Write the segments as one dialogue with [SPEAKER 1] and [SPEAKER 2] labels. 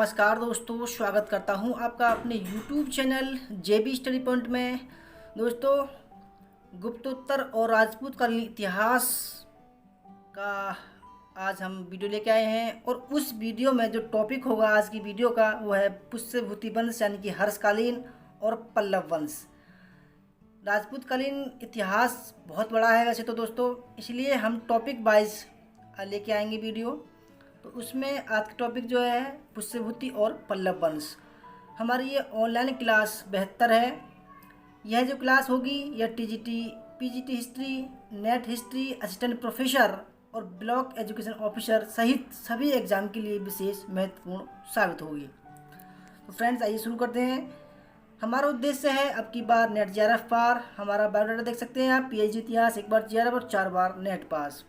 [SPEAKER 1] नमस्कार दोस्तों, स्वागत करता हूं आपका अपने YouTube channel JB study point में। दोस्तों, गुप्तोत्तर और राजपूत कालीन इतिहास का आज हम वीडियो लेके आए हैं और उस वीडियो में जो टॉपिक होगा आज की वीडियो का वो है पुष्यभूति वंश यानी कि हर्षकालीन और पल्लव वंश। राजपूत कालीन इतिहास बहुत बड़ा है वैसे तो दोस्तों, इसलिए हम टॉपिक वाइज लेके आएंगे वीडियो। तो उसमें आज का टॉपिक जो है पुष्यभूति और पल्लव वंश। हमारी ये ऑनलाइन क्लास 72 है। यह जो क्लास होगी यह TGT, PGT history, net history, assistant professor और ब्लॉक एजुकेशन ऑफिसर सहित सभी एग्जाम के लिए विशेष महत्वपूर्ण साबित होगी। तो फ्रेंड्स, आइए शुरू करते हैं। हमारा उद्देश्य है अब की बार नेट JRF पार। हमारा बायोडाटा देख सकते हैं आप, PhD इतिहास, एक बार JRF और 4 बार नेट पास।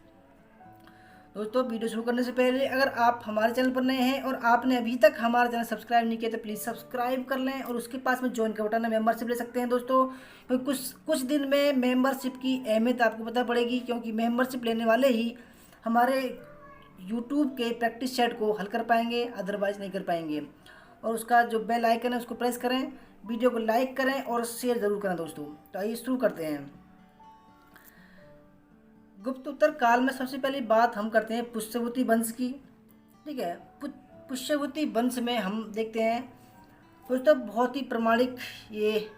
[SPEAKER 1] दोस्तों, वीडियो शुरू करने से पहले अगर आप हमारे चैनल पर नए हैं और आपने अभी तक हमारा चैनल सब्सक्राइब नहीं किया तो प्लीज़ सब्सक्राइब कर लें और उसके पास में ज्वाइन का बटन है, मेंबरशिप ले सकते हैं दोस्तों। क्योंकि कुछ दिन में मेंबरशिप की अहमियत आपको पता पड़ेगी, क्योंकि मेंबरशिप लेने वाले ही हमारे यूट्यूब के प्रैक्टिस सेट को हल कर पाएंगे, अदरवाइज नहीं कर पाएंगे। और उसका जो बेल आइकन है उसको प्रेस करें, वीडियो को लाइक करें और शेयर ज़रूर करें दोस्तों। तो आइए शुरू करते हैं। गुप्तोत्तर काल में सबसे पहली बात हम करते हैं पुष्यभूति वंश की। ठीक है, पुष्यभूति वंश में हम देखते हैं दोस्तों, बहुत ही प्रामाणिक ये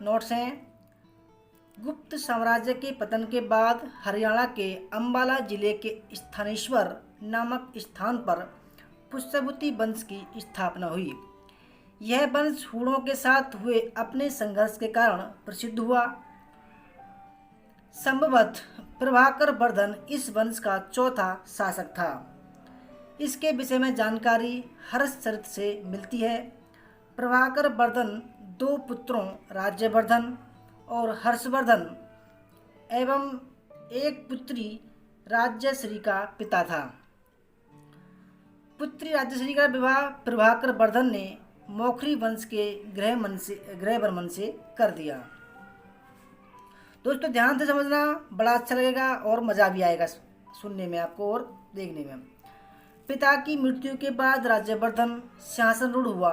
[SPEAKER 1] नोट्स हैं। गुप्त साम्राज्य के पतन के बाद हरियाणा के अंबाला जिले के स्थानेश्वर नामक स्थान पर पुष्यभूति वंश की स्थापना हुई। यह वंश हूणों के साथ हुए अपने संघर्ष के कारण प्रसिद्ध हुआ। संभवतः प्रभाकर वर्धन इस वंश का चौथा शासक था। इसके विषय में जानकारी हर्षचरित से मिलती है। प्रभाकर वर्धन 2 पुत्रों राज्यवर्धन और हर्षवर्धन एवं एक पुत्री राज्यश्री का पिता था। पुत्री राज्यश्री का विवाह प्रभाकर वर्धन ने मौखरी वंश के ग्रहवर्मन से कर दिया। दोस्तों, ध्यान से समझना, बड़ा अच्छा लगेगा और मज़ा भी आएगा सुनने में आपको और देखने में। पिता की मृत्यु के बाद राज्यवर्धन सिंहासनरूढ़ हुआ,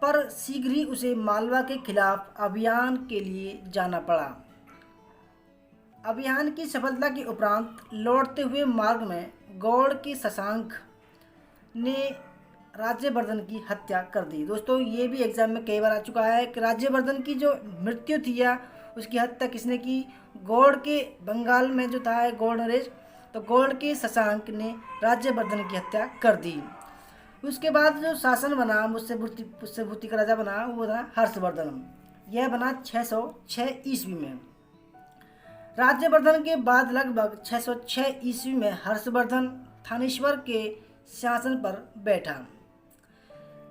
[SPEAKER 1] पर शीघ्र ही उसे मालवा के खिलाफ अभियान के लिए जाना पड़ा। अभियान की सफलता के उपरांत लौटते हुए मार्ग में गौड़ के शशांक ने राज्यवर्धन की हत्या कर दी। दोस्तों, ये भी एग्जाम में कई बार आ चुका है कि राज्यवर्धन की जो मृत्यु थी या उसकी हत्या किसने की? गौड़ के बंगाल में जो था गौड़ नरेश, तो गौड़ के शशांक ने राज्यवर्धन की हत्या कर दी। उसके बाद जो शासन बना पुष्यभूति का राजा बना वो था हर्षवर्धन। यह बना 606 ईस्वी में। राज्यवर्धन के बाद लगभग 606 ईस्वी में हर्षवर्धन थानेश्वर के सिंहासन पर बैठा।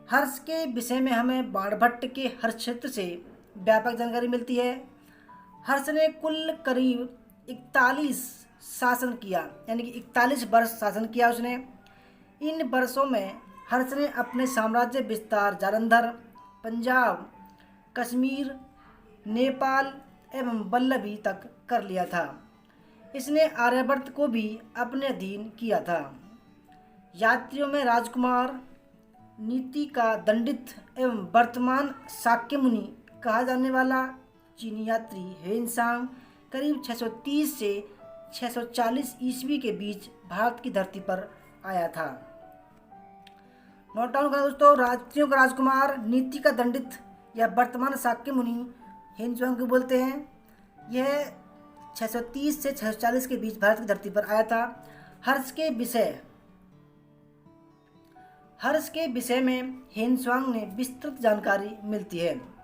[SPEAKER 1] हर्ष के विषय में हमें बाणभट्ट के हर्ष क्षेत्र से व्यापक जानकारी मिलती है। हर्ष ने कुल करीब 41 शासन किया, यानी कि 41 वर्ष शासन किया उसने। इन वर्षों में हर्ष ने अपने साम्राज्य विस्तार जालंधर, पंजाब, कश्मीर, नेपाल एवं वल्लभी तक कर लिया था। इसने आर्यवर्त को भी अपने अधीन किया था। यात्रियों में राजकुमार, नीति का दंडित एवं वर्तमान शाक्य मुनि कहा जाने वाला चीनी यात्री ह्वेनसांग करीब 630 से 640 ईस्वी के बीच भारत की धरती पर आया था। नोट डाउन करें दोस्तों, यात्रियों का राजकुमार, नीति का दंडित या वर्तमान शाक्य मुनि ह्वेनसांग को बोलते हैं। यह 630 से 640 के बीच भारत की धरती पर आया था। हर्ष के विषय में ह्वेनसांग ने विस्तृत जानकारी मिलती है।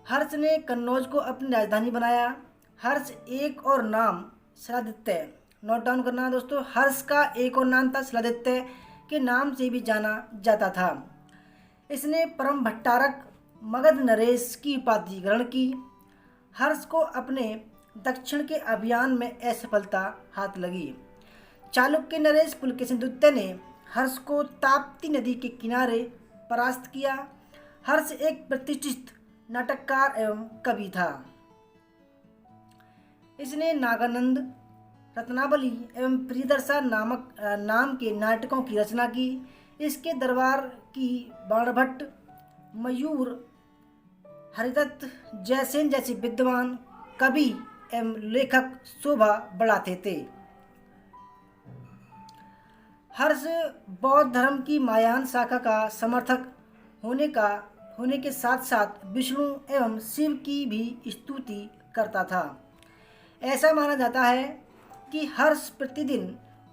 [SPEAKER 1] हर्ष ने कन्नौज को अपनी राजधानी बनाया। हर्ष एक और नाम शिलादित्य, नोट डाउन करना दोस्तों, हर्ष का एक और नाम था शिलादित्य के नाम से भी जाना जाता था। इसने परम भट्टारक मगध नरेश की उपाधि ग्रहण की। हर्ष को अपने दक्षिण के अभियान में असफलता हाथ लगी। चालुक्य नरेश पुलकेशिन द्वितीय ने हर्ष को ताप्ती नदी के किनारे परास्त किया। हर्ष एक प्रतिष्ठित नाटककार एवं कवि था। इसने नागानंद, रत्नावली एवं प्रियदर्शा नाम के नाटकों की रचना की। इसके दरबार की बाणभट्ट, मयूर, हरिदत्त, जयसेन जैसे विद्वान कवि एवं लेखक शोभा बढ़ाते थे। हर्ष बौद्ध धर्म की महायान शाखा का समर्थक होने के साथ साथ विष्णु एवं शिव की भी स्तुति करता था। ऐसा माना जाता है कि हर्ष प्रतिदिन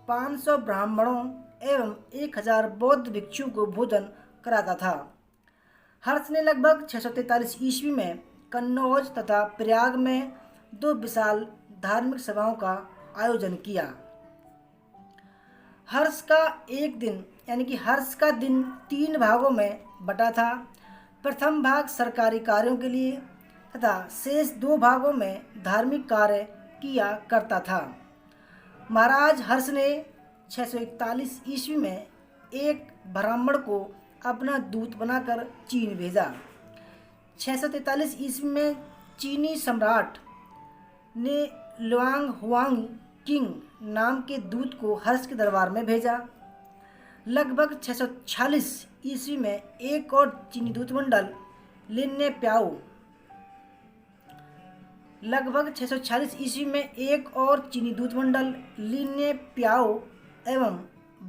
[SPEAKER 1] 500 ब्राह्मणों एवं 1000 बौद्ध भिक्षुओं को भोजन कराता था। हर्ष ने लगभग 643 ईस्वी में कन्नौज तथा प्रयाग में 2 विशाल धार्मिक सभाओं का आयोजन किया। हर्ष का एक दिन यानी कि हर्ष का दिन 3 भागों में बटा था। प्रथम भाग सरकारी कार्यों के लिए तथा शेष 2 भागों में धार्मिक कार्य किया करता था। महाराज हर्ष ने 641 ईस्वी में एक ब्राह्मण को अपना दूत बनाकर चीन भेजा। 643 ईस्वी में चीनी सम्राट ने लुआंग हुआंग किंग नाम के दूत को हर्ष के दरबार में भेजा। लगभग 646 ईस्वी में एक और चीनी दूतमंडल लिन्ने प्याओ लगभग 646 ईस्वी में एक और चीनी दूतमंडल लिन्ने प्याओ एवं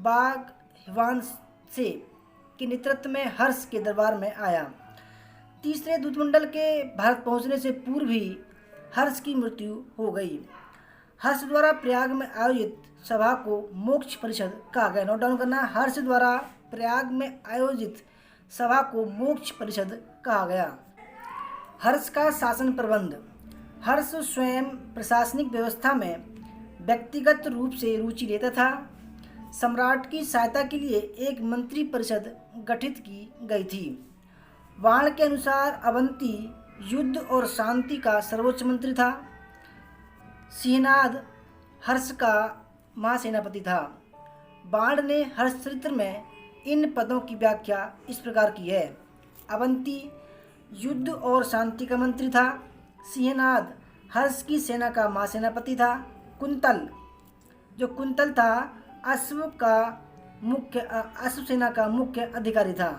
[SPEAKER 1] बाग हिवानसे के नेतृत्व में हर्ष के दरबार में आया। तीसरे दूतमंडल के भारत पहुंचने से पूर्व ही हर्ष की मृत्यु हो गई। हर्ष द्वारा प्रयाग में आयोजित सभा को मोक्ष परिषद कहा गया। नोट डाउन करना, हर्ष द्वारा प्रयाग में आयोजित सभा को मोक्ष परिषद कहा गया। हर्ष का शासन प्रबंध। हर्ष स्वयं प्रशासनिक व्यवस्था में व्यक्तिगत रूप से रुचि लेता था। सम्राट की सहायता के लिए एक मंत्री परिषद गठित की गई थी। वाण के अनुसार अवंती युद्ध और शांति का सर्वोच्च मंत्री था। सिंहनाद हर्ष का महासेनापति था। बाण ने हर्ष चरित्र में इन पदों की व्याख्या इस प्रकार की है। अवंती युद्ध और शांति का मंत्री था। सिंहनाद हर्ष की सेना का महासेनापति था। कुंतल था अश्व सेना का मुख्य अधिकारी था।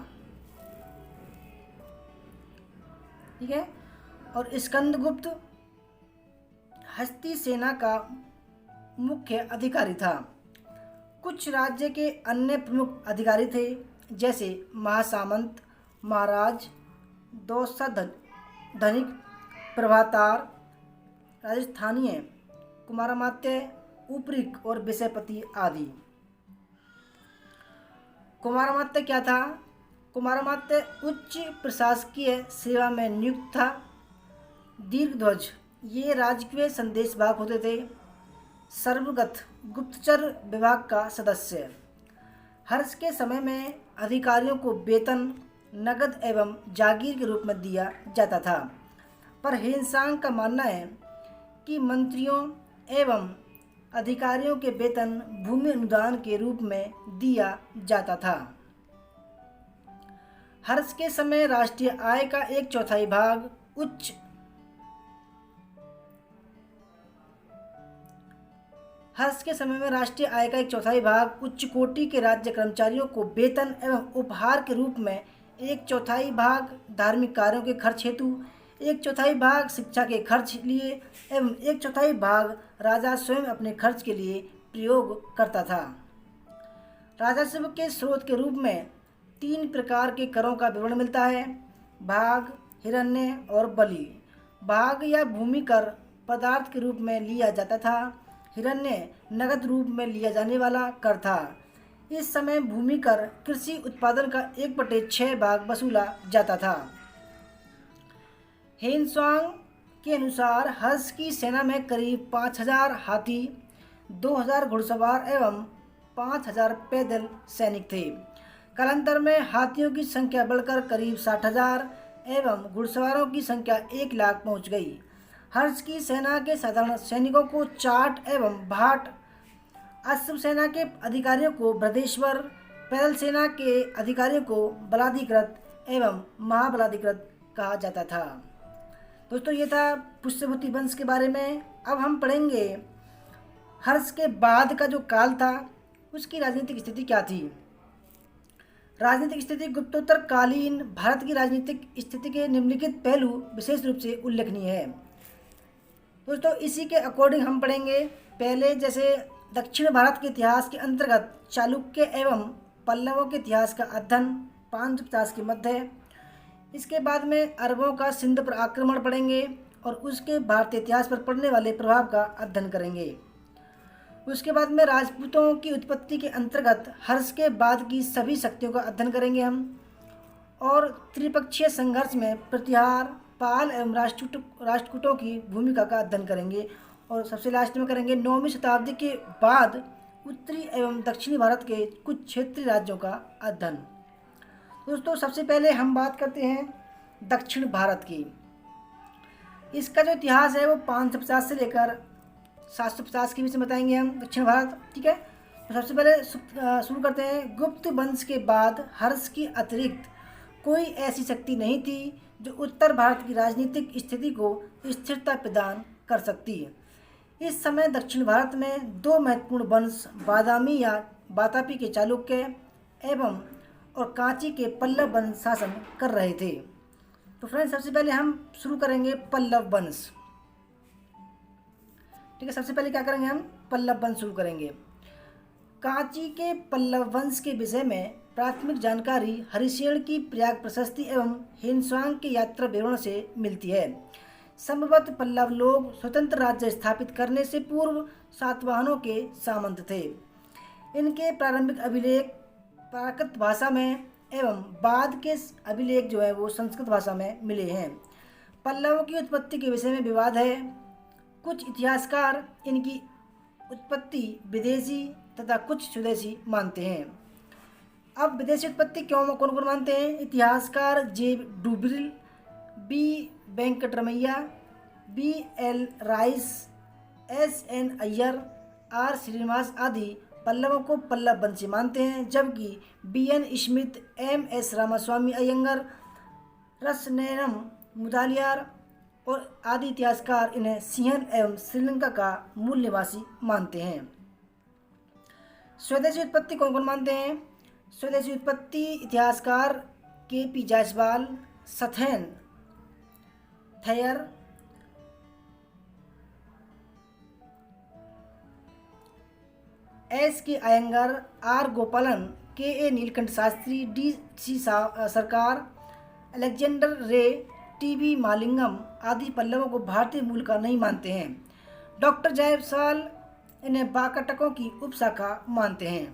[SPEAKER 1] ठीक है। और स्कंदगुप्त हस्ती सेना का मुख्य अधिकारी था। कुछ राज्य के अन्य प्रमुख अधिकारी थे, जैसे महासामंत, महाराज, दौसा धनिक, प्रभातार, राजस्थानीय, कुमारमात्य, उपरिक और विषयपति आदि। कुमारमात्य क्या था? कुमारमात्य उच्च प्रशासकीय सेवा में नियुक्त था। दीर्घध्वज ये राजकीय संदेशवाहक होते थे। सर्वगत गुप्तचर विभाग का सदस्य। हर्ष के समय में अधिकारियों को वेतन नगद एवं जागीर के रूप में दिया जाता था, पर हेनसांग का मानना है कि मंत्रियों एवं अधिकारियों के वेतन भूमि अनुदान के रूप में दिया जाता था। हर्ष के समय राष्ट्रीय आय का 1/4 भाग उच्च कोटि के राज्य कर्मचारियों को वेतन एवं उपहार के रूप में, 1/4 भाग धार्मिक कार्यों के खर्च हेतु, 1/4 भाग शिक्षा के खर्च लिए एवं 1/4 भाग राजा स्वयं अपने खर्च के लिए प्रयोग करता था। राजस्व के स्रोत के रूप में 3 प्रकार के करों का विवरण मिलता है: भाग, हिरण्य और बलि। भाग या भूमि कर पदार्थ के रूप में लिया जाता था। हिरण्य नगद रूप में लिया जाने वाला कर था। इस समय भूमि कर कृषि उत्पादन का 1/6 भाग वसूला जाता था। हेनसांग के अनुसार हर्ष की सेना में करीब 5000 हाथी, 2000 घुड़सवार एवं 5000 पैदल सैनिक थे। कालांतर में हाथियों की संख्या बढ़कर करीब 60,000 एवं घुड़सवारों की संख्या 1 लाख पहुंच गई। हर्ष की सेना के साधारण सैनिकों को चाट एवं भाट, अश्व सेना के अधिकारियों को बृहदेश्वर, पैदल सेना के अधिकारियों को बलाधिकृत एवं महाबलाधिकृत कहा जाता था। दोस्तों, ये था पुष्यभूति वंश के बारे में। अब हम पढ़ेंगे हर्ष के बाद का जो काल था उसकी राजनीतिक स्थिति क्या थी। राजनीतिक स्थिति गुप्तोत्तर कालीन भारत की राजनीतिक स्थिति के निम्नलिखित पहलू विशेष रूप से उल्लेखनीय है। दोस्तों इसी के अकॉर्डिंग हम पढ़ेंगे। पहले जैसे दक्षिण भारत के इतिहास के अंतर्गत चालुक्य एवं पल्लवों के इतिहास का अध्ययन 550 के मध्य। इसके बाद में अरबों का सिंध पर आक्रमण पढ़ेंगे और उसके भारतीय इतिहास पर पड़ने वाले प्रभाव का अध्ययन करेंगे। उसके बाद में राजपूतों की उत्पत्ति के अंतर्गत हर्ष के बाद की सभी शक्तियों का अध्ययन करेंगे हम, और त्रिपक्षीय संघर्ष में प्रतिहार पाल एवं राष्ट्रकूटों की भूमिका का अध्ययन करेंगे। और सबसे लास्ट में करेंगे 9वीं शताब्दी के बाद उत्तरी एवं दक्षिणी भारत के कुछ क्षेत्रीय राज्यों का अध्ययन। दोस्तों सबसे पहले हम बात करते हैं दक्षिण भारत की। इसका जो इतिहास है वो 550 से लेकर 750 के बीच में बताएंगे हम दक्षिण भारत। ठीक है, तो सबसे पहले शुरू करते हैं। गुप्त वंश के बाद हर्ष की अतिरिक्त कोई ऐसी शक्ति नहीं थी जो उत्तर भारत की राजनीतिक स्थिति को स्थिरता प्रदान कर सकती है। इस समय दक्षिण भारत में दो महत्वपूर्ण वंश बादामी या वातापी के चालुक्य एवं और कांची के पल्लव वंश शासन कर रहे थे। तो फ्रेंड्स सबसे पहले हम शुरू करेंगे पल्लव वंश। ठीक है, सबसे पहले क्या करेंगे हम पल्लव वंश शुरू करेंगे। कांची के पल्लव वंश के विषय में प्राथमिक जानकारी हरिशेन की प्रयाग प्रशस्ति एवं हेनस्वांग के यात्रा विवरण से मिलती है। संभवतः पल्लव लोग स्वतंत्र राज्य स्थापित करने से पूर्व सातवाहनों के सामंत थे। इनके प्रारंभिक अभिलेख प्राकृत भाषा में एवं बाद के अभिलेख जो है वो संस्कृत भाषा में मिले हैं। पल्लवों की उत्पत्ति के विषय में विवाद है। कुछ इतिहासकार इनकी उत्पत्ति विदेशी तथा कुछ स्वदेशी मानते हैं। अब विदेशी उत्पत्ति कौन कौन मानते हैं? इतिहासकार J Dubreuil, B Venkataramaiah, B L Rice, S N Iyer, R Srinivas आदि पल्लवों को पल्लव वंशी मानते हैं, जबकि B N Smith, M S Ramaswami Iyengar, Rasanayagam Mudaliar और आदि इतिहासकार इन्हें सिंहल एवं श्रीलंका का मूल निवासी मानते हैं। स्वदेशी उत्पत्ति कौन कौन मानते हैं? स्वदेशी उत्पत्ति इतिहासकार के पी जायसवाल, सथेन थैयर, एस के अयंगर, आर गोपालन, के ए नीलकंठ शास्त्री, डी सी सरकार, अलेक्जेंडर रे, टी बी मालिंगम आदि पल्लवों को भारतीय मूल का नहीं मानते हैं। डॉक्टर जायसवाल इन्हें बाकटकों की उपशाखा मानते हैं।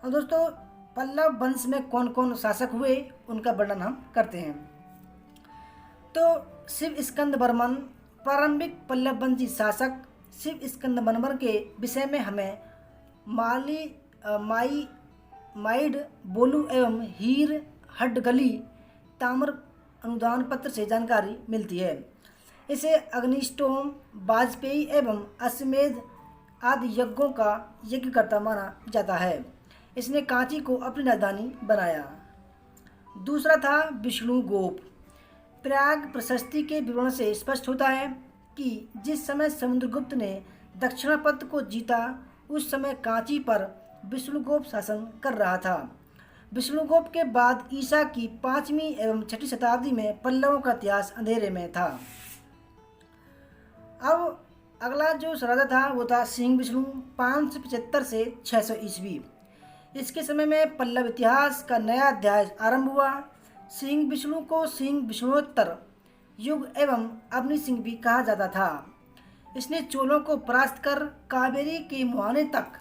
[SPEAKER 1] और दोस्तों पल्लव वंश में कौन कौन शासक हुए उनका वर्णन हम करते हैं। तो शिव स्कंद वर्मन प्रारंभिक पल्लव वंशी शासक। शिव स्कंद वर्मन के विषय में हमें माइड बोलू एवं हीर हड्डगली ताम्र अनुदान पत्र से जानकारी मिलती है। इसे अग्निष्टोम, वाजपेयी एवं अश्वमेध आदि यज्ञों का यज्ञकर्ता माना जाता है। इसने कांची को अपनी राजधानी बनाया। दूसरा था विष्णुगोप। प्रयाग प्रशस्ति के विवरण से स्पष्ट होता है कि जिस समय समुद्रगुप्त ने दक्षिणापथ को जीता उस समय कांची पर विष्णुगोप शासन कर रहा था। विष्णुगोप के बाद ईसा की 5वीं एवं 6वीं शताब्दी में पल्लवों का इतिहास अंधेरे में था। अब अगला जो राजा था वो था सिंह विष्णु 575 से 600 ईस्वी। इसके समय में पल्लव इतिहास का नया अध्याय आरंभ हुआ। सिंह विष्णु को सिंह विष्णुत्तर युग एवं अग्नि सिंह भी कहा जाता था। इसने चोलों को परास्त कर कावेरी के मुहाने तक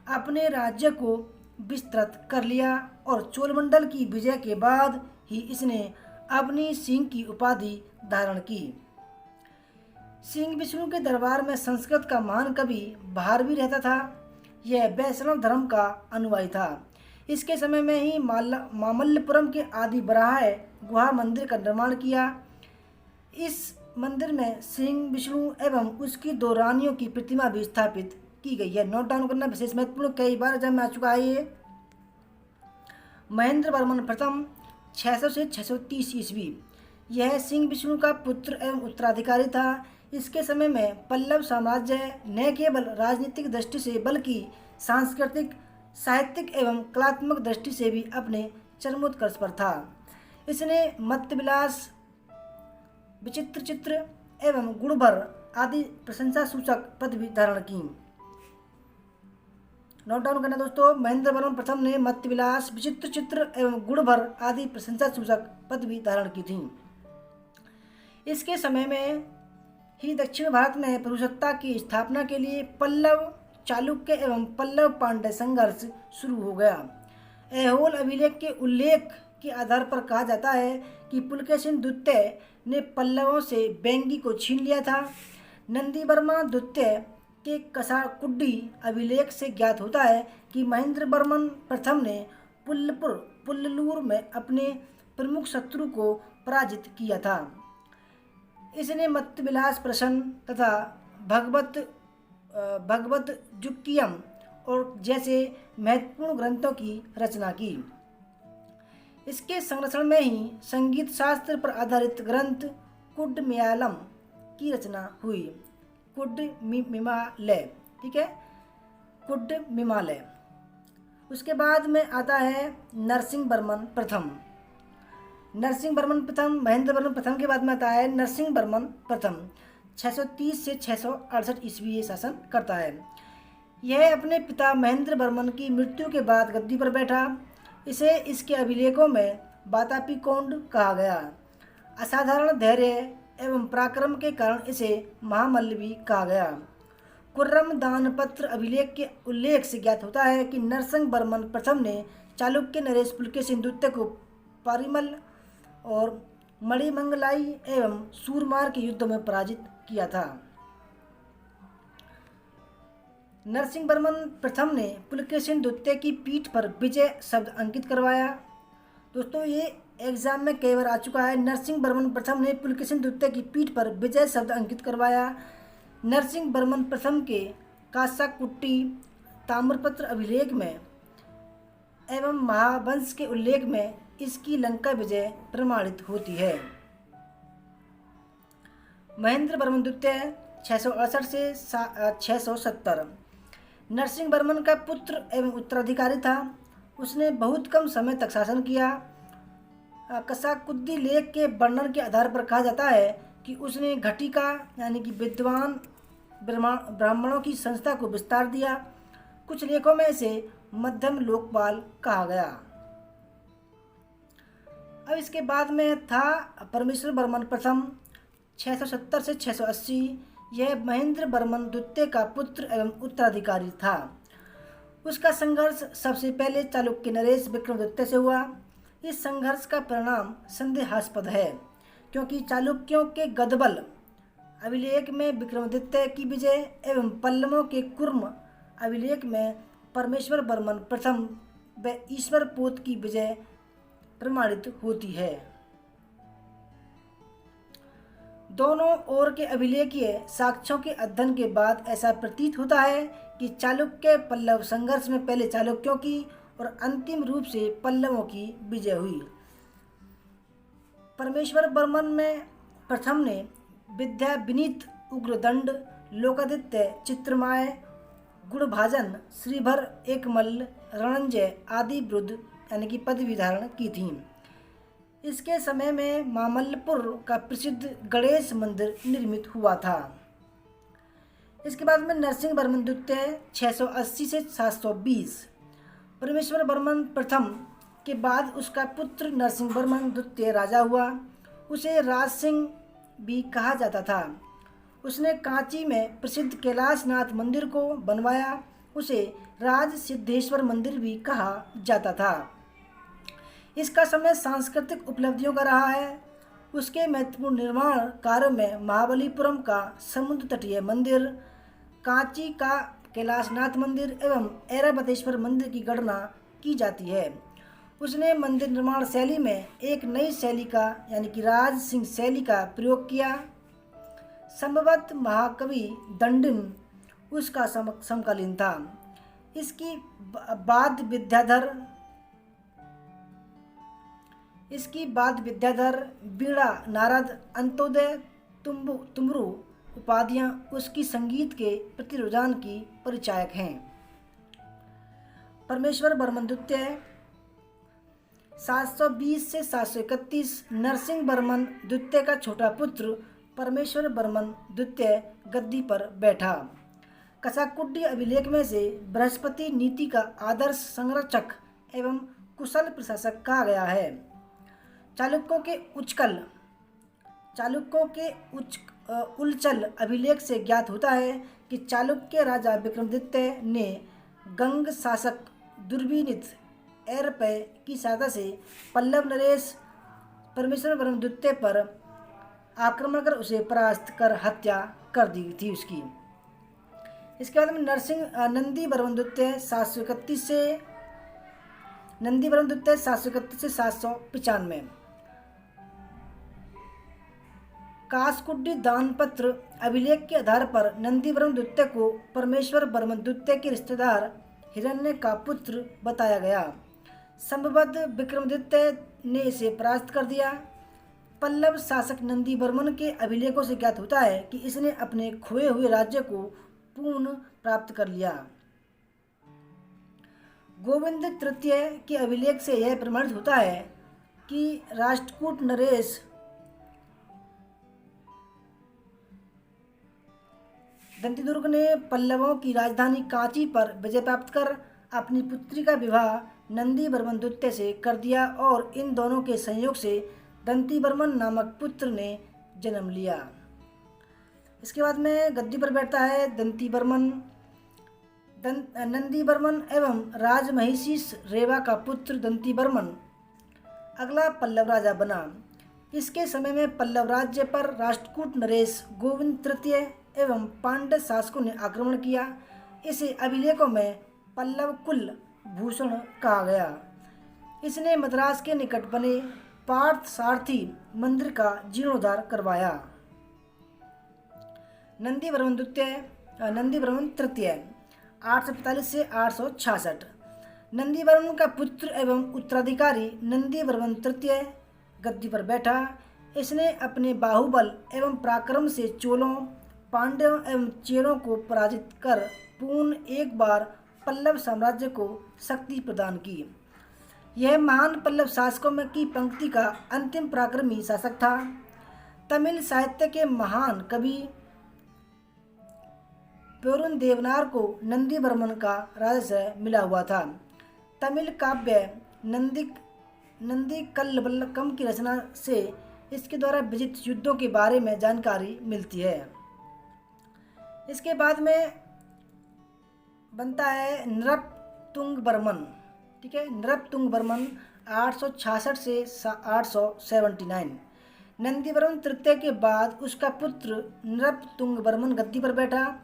[SPEAKER 1] अपने राज्य को विस्तृत कर लिया और चोलमंडल की विजय के बाद ही इसने अग्नि सिंह की उपाधि धारण की। सिंह विष्णु के दरबार में संस्कृत का महान कवि भारवी रहता था। यह वैष्णव धर्म का अनुयायी था। इसके समय में ही मामल्लपुरम के आदि बराह गुहा मंदिर का निर्माण किया। इस मंदिर में सिंह विष्णु एवं उसकी 2 रानियों की प्रतिमा भी स्थापित की गई है। नोट डाउन करना विशेष महत्वपूर्ण, कई बार एग्जाम में आ चुका है ये। महेंद्र वर्मन प्रथम 600 से 630 ईस्वी। यह सिंह विष्णु का पुत्र एवं उत्तराधिकारी था। इसके समय में पल्लव साम्राज्य न केवल राजनीतिक दृष्टि से बल्कि सांस्कृतिक, साहित्यिक एवं कलात्मक दृष्टि से भी अपने चरमोत्कर्ष पर था। इसने मत्तविलास, विचित्र चित्र एवं गुणभर आदि प्रशंसा सूचक पदवी धारण की। नोट डाउन करना दोस्तों, महेंद्र वर्मन प्रथम ने मत्तविलास, विचित्र चित्र एवं गुणभर आदि प्रशंसा सूचक पदवी धारण की थी। इसके समय में ही दक्षिण भारत में पुरुषसत्ता की स्थापना के लिए पल्लव चालुक्य एवं पल्लव पांड्य संघर्ष शुरू हो गया। ऐहोल अभिलेख के उल्लेख के आधार पर कहा जाता है कि पुलकेशिन द्वितीय ने पल्लवों से बेंगी को छीन लिया था। नंदीवर्मा द्वितीय के कसाकुड्डी अभिलेख से ज्ञात होता है कि महेंद्र वर्मन प्रथम ने पुल्लूर में अपने प्रमुख शत्रु को पराजित किया था। इसने मत्तविलास प्रश्न तथा भगवत जुक्कियम और जैसे महत्वपूर्ण ग्रंथों की रचना की। इसके संरक्षण में ही संगीत शास्त्र पर आधारित ग्रंथ कुड्डमयालम की रचना हुई। कुड्डमिमालय, ठीक है, कुड्डमिमालय। उसके बाद में आता है नरसिंह वर्मन प्रथम। नरसिंह वर्मन प्रथम, महेंद्र वर्मन प्रथम के बाद में आता है नरसिंह वर्मन प्रथम। 630 से 668 ईस्वी शासन करता है। यह अपने पिता महेंद्र वर्मन की मृत्यु के बाद गद्दी पर बैठा। इसे इसके अभिलेखों में वातापीकोंड कहा गया। असाधारण धैर्य एवं पराक्रम के कारण इसे महामल्ल भी कहा गया। कुर्रम दानपत्र अभिलेख के उल्लेख से ज्ञात होता है कि नरसिंह वर्मन प्रथम ने चालुक्य नरेश पुलकेशिन द्वितीय को पारिमल और मणिमंगलाई एवं सूरमार के युद्ध में पराजित किया था। नरसिंह वर्मन प्रथम ने पुलकेशिन द्वितीय की पीठ पर विजय शब्द अंकित करवाया। दोस्तों ये एग्जाम में कई बार आ चुका है। नरसिंह वर्मन प्रथम ने पुलकेशिन द्वितीय की पीठ पर विजय शब्द अंकित करवाया। नरसिंह वर्मन प्रथम के कासाकुट्टी ताम्रपत्र अभिलेख में एवं महावंश के उल्लेख में इसकी लंका विजय प्रमाणित होती है। महेंद्र वर्मन द्वितीय 668 से 670 नरसिंह वर्मन का पुत्र एवं उत्तराधिकारी था। उसने बहुत कम समय तक शासन किया। कसाकुद्दी लेख के वर्णन के आधार पर कहा जाता है कि उसने घटिका यानी कि विद्वान ब्राह्मणों की संस्था को विस्तार दिया। कुछ लेखों में इसे मध्यम लोकपाल कहा गया। अब इसके बाद में था परमेश्वर वर्मन प्रथम 670 से 680। यह महेंद्र वर्मन द्वितीय का पुत्र एवं उत्तराधिकारी था। उसका संघर्ष सबसे पहले चालुक्य नरेश विक्रमादित्य से हुआ। इस संघर्ष का परिणाम संदेहास्पद है, क्योंकि चालुक्यों के गदबल अभिलेख में विक्रमादित्य की विजय एवं पल्लवों के कुर्म अभिलेख में परमेश्वर वर्मन प्रथम व ईश्वर पोत की विजय प्रमाणित होती है। दोनों ओर के अभिलेखीय साक्ष्यों के अध्ययन के बाद ऐसा प्रतीत होता है कि चालुक्य पल्लव संघर्ष में पहले चालुक्यों की और अंतिम रूप से पल्लवों की विजय हुई। परमेश्वर वर्मन में प्रथम ने विद्या विनीत, उग्रदंड, लोकादित्य, चित्रमाय, गुणभाजन, श्रीभर, एकमल्ल, रणंजय आदि विरुद्ध यानी कि पदवी धारण की थी। इसके समय में मामल्लपुर का प्रसिद्ध गणेश मंदिर निर्मित हुआ था। इसके बाद में नरसिंह वर्मन द्वितीय 680 से 720 परमेश्वर वर्मन प्रथम के बाद उसका पुत्र नरसिंह वर्मन द्वितीय राजा हुआ। उसे राज सिंह भी कहा जाता था। उसने कांची में प्रसिद्ध कैलाशनाथ मंदिर को बनवाया। उसे राज सिद्धेश्वर मंदिर भी कहा जाता था। इसका समय सांस्कृतिक उपलब्धियों का रहा है। उसके महत्वपूर्ण निर्माण कार्यों में महाबलीपुरम का समुद्र तटीय मंदिर, कांची का कैलाशनाथ मंदिर एवं ऐरावतेश्वर मंदिर की गणना की जाती है। उसने मंदिर निर्माण शैली में एक नई शैली का यानी कि राज सिंह शैली का प्रयोग किया। संभवतः महाकवि दंडिन उसका समकालीन था। इसकी बाद विद्याधर, बीड़ा, नारद, अंत्योदय, तुमरु उपाधियां उसकी संगीत के प्रति रुझान की परिचायक हैं। परमेश्वर वर्मन द्वितीय 720 से 731 नरसिंह वर्मन द्वितीय का छोटा पुत्र परमेश्वर वर्मन द्वितीय गद्दी पर बैठा। कसाकुड्डी अभिलेख में से बृहस्पति नीति का आदर्श संरक्षक एवं कुशल प्रशासक कहा गया है। चालुक्यों के उलचल अभिलेख से ज्ञात होता है कि चालुक्य राजा विक्रमादित्य ने गंग शासक दुर्विनीत ऐरपय की सहायता से पल्लव नरेश परमेश्वर वर्मन द्वितीय पर आक्रमण कर उसे परास्त कर हत्या कर दी थी उसकी। इसके बाद में नंदी वर्मन द्वितीय 731 से 795। कासकुड्डी दानपत्र अभिलेख के आधार पर नंदी वर्मन द्वितीय को परमेश्वर वर्मन द्वितीय के रिश्तेदार हिरण्य का पुत्र बताया गया। संभवतः विक्रमादित्य ने इसे परास्त कर दिया। पल्लव शासक नंदी वर्मन के अभिलेखों से ज्ञात होता है कि इसने अपने खोए हुए राज्य को पुनः प्राप्त कर लिया। गोविंद तृतीय के अभिलेख से यह प्रमाणित होता है कि राष्ट्रकूट नरेश दंतिदुर्ग ने पल्लवों की राजधानी कांची पर विजय प्राप्त कर अपनी पुत्री का विवाह नंदी वर्मन द्वितीय से कर दिया और इन दोनों के संयोग से दंती वर्मन नामक पुत्र ने जन्म लिया। इसके बाद में गद्दी पर बैठता है नंदी वर्मन एवं राजमहिषी रेवा का पुत्र दंती वर्मन अगला पल्लव राजा बना। इसके समय में पल्लव राज्य पर राष्ट्रकूट नरेश गोविंद तृतीय एवं पांड्य शासकों ने आक्रमण किया। इसे अभिलेखों में पल्लव कुल भूषण कहा गया। इसने मद्रास के निकट बने पार्थ सारथी मंदिर का जीर्णोद्धार करवाया। नंदी वर्मन तृतीय 845 से 866। नंदी वर्मन का पुत्र एवं उत्तराधिकारी नंदी वर्मन तृतीय गद्दी पर बैठा। इसने अपने बाहुबल एवं पराक्रम से चोलों, पांड्यों एवं चेरों को पराजित कर पुनः एक बार पल्लव साम्राज्य को शक्ति प्रदान की। यह महान पल्लव शासकों में की पंक्ति का अंतिम पराक्रमी शासक था। तमिल साहित्य के महान कवि पेरुन देवनार को नंदी वर्मन का राजश्रय मिला हुआ था। तमिल काव्य नंदी कल्लवल्लकम की रचना से इसके द्वारा विजित युद्धों के बारे में जानकारी मिलती है। इसके बाद में बनता है नृपतुंग वर्मन। ठीक है, नृपतुंग वर्मन 866 से 879। नंदी वर्मन तृतीय के बाद उसका पुत्र नृपतुंग वर्मन गद्दी पर बैठा।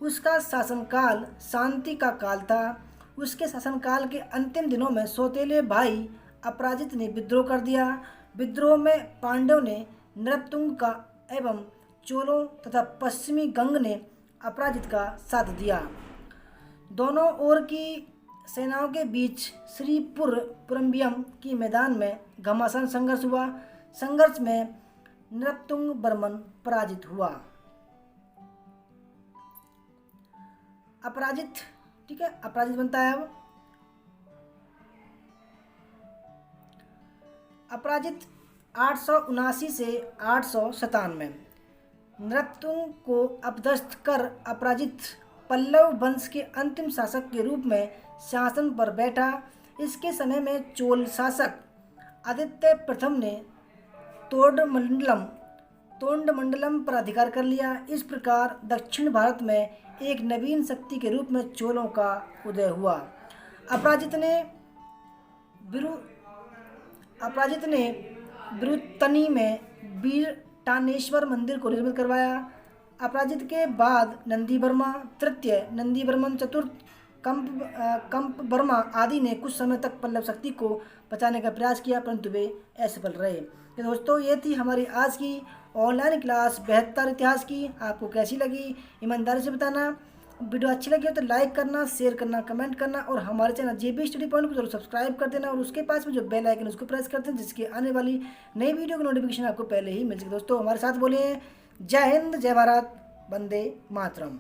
[SPEAKER 1] उसका शासनकाल शांति का काल था। उसके शासनकाल के अंतिम दिनों में सौतेले भाई अपराजित ने विद्रोह कर दिया। विद्रोह में पांड्यों ने नृपतुंग का एवं चोलों तथा पश्चिमी गंग ने अपराजित का साथ दिया। दोनों ओर की सेनाओं के बीच श्रीपुरम्बियम की मैदान में घमासान संघर्ष हुआ। संघर्ष में नृपतुंग वर्मन पराजित हुआ। अपराजित, ठीक है, अपराजित बनता है अब। अपराजित 879 से 897। नृपतुंग को अपदस्थ कर अपराजित पल्लव वंश के अंतिम शासक के रूप में शासन पर बैठा। इसके समय में चोल शासक आदित्य प्रथम ने तोंडमंडलम पर अधिकार कर लिया। इस प्रकार दक्षिण भारत में एक नवीन शक्ति के रूप में चोलों का उदय हुआ। अपराजित ने बिरुत्तनी में वीरटानेश्वर मंदिर को निर्मित करवाया। अपराजित के बाद नंदी वर्मा तृतीय, नंदी वर्मन चतुर्थ, कंप वर्मा आदि ने कुछ समय तक पल्लव शक्ति को बचाने का प्रयास किया, परंतु वे असफल रहे। तो दोस्तों, ये थी हमारी आज की ऑनलाइन क्लास 72 इतिहास की। आपको कैसी लगी ईमानदारी से बताना। वीडियो अच्छी लगी हो तो लाइक करना, शेयर करना, कमेंट करना और हमारे चैनल JB स्टडी पॉइंट को जरूर सब्सक्राइब कर देना और उसके पास में जो बेल आइकन उसको प्रेस कर देना, जिसकी आने वाली नई वीडियो की नोटिफिकेशन आपको पहले ही मिल सके। दोस्तों, हमारे साथ बोलिए जय हिंद, जय भारत, वंदे मातरम।